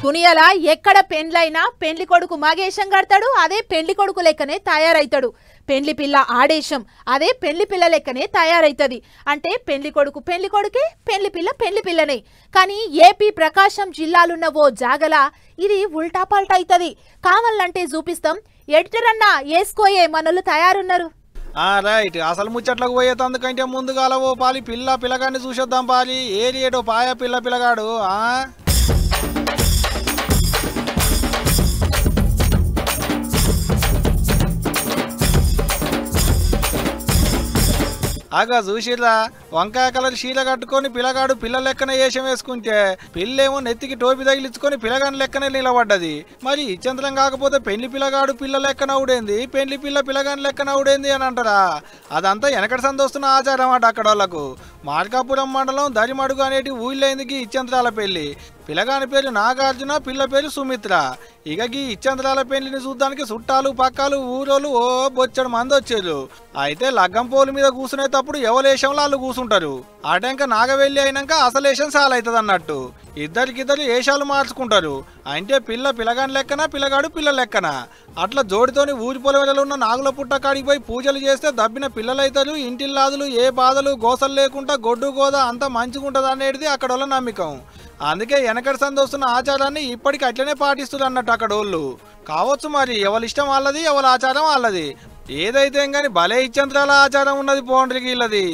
దునియాల ఎక్కడ పెండ్లైనా పెండ్లి కొడుకు మగేశం కడతాడు, అదే పెండ్లి కొడుకు లెక్కనే తయారైతాడు. పెండ్లి పిల్ల ఆడేశం, అదే పెండ్లి పిల్ల లెక్కనే తయారైతది. అంటే పెండ్లి కొడుకు పెండ్లి కొడుకే, పెండ్లి పిల్లనే. కానీ ఏపీ ప్రకాశం జిల్లాలున్న ఓ జాగల ఇది ఉల్టా పల్టా అవుతుంది. కావాలంటే చూపిస్తాం. ఎడిటర్ అన్న వేసుకోయే, మనోళ్ళు తయారున్నారు. రైట్. అసలు ముచ్చట్లకు పోయేతందుకంటే ముందుగాల ఓ పాలి పిల్లగాడిని చూసేద్దాం. పాలి ఏరియటో పాయ పిల్లగాడు. ఆగా చూసిరా, వంకాయ కలర్ చీర కట్టుకొని పిల్లగాడు పిల్ల లెక్కన వేషం వేసుకుంటే పిల్లేమో నెత్తికి టోపి తగిలించుకొని పిల్లగాని లెక్కనే నిలబడ్డది. మరి ఇచ్చంతరం కాకపోతే పెళ్లి పిల్లగాడు పిల్ల లెక్కన అవుడేంది, పెళ్లి పిల్లగాని లెక్కన అవుడేంది అని అంటారా? అదంతా వెనకటి సందొస్తున్న ఆచారం అట అక్కడ వాళ్ళకు. మార్కాపురం మండలం దరిమడుగు అనేటి ఊళ్ళేందుకు ఇచ్చంతరాల పెళ్లి. పిల్లగాని పేరు నాగార్జున, పిల్ల పేరు సుమిత్ర. ఇక ఈ ఇచ్చంతరాల పెళ్లిని చూడ్డానికి చుట్టాలు పక్కాలు ఊరోళ్ళు ఓ బొచ్చడు మంది వచ్చారు. అయితే లగ్గం పోలు మీద కూర్చునేటప్పుడు ఎవలేషంలో వాళ్ళు కూర్చుంటారు. ఆటంక నాగవెల్లి అయినాక అసలేషం సాలవుతుంది అన్నట్టు. ఇద్దరికిద్దరు ఏషాలు మార్చుకుంటారు. అంటే పిల్లగాని లెక్కన, పిల్లగాడు పిల్ల లెక్కన. అట్లా జోడితోని ఊరి పొలవెలలో ఉన్న నాగుల పుట్ట కాడికి పోయి పూజలు చేస్తే దబ్బిన పిల్లలైతారు. ఇంటిల్లాదులు ఏ బాధలు గోసలు లేకుండా గొడ్డు గోద అంతా మంచిగుంటది అనేది అక్కడ వాళ్ళ నమ్మకం. అందుకే వెనకటి సందొస్తున్న ఆచారాన్ని ఇప్పటికి అట్లనే పాటిస్తున్నారు అన్నట్టు అక్కడ వాళ్ళు. కావచ్చు మరి ఎవరి ఇష్టం వాళ్ళది, ఎవరి ఆచారం వాళ్ళది. ఏదైతే కానీ భలే ఇచ్చంత్రాల ఆచారం ఉన్నది పోండ్రికి వీళ్ళది.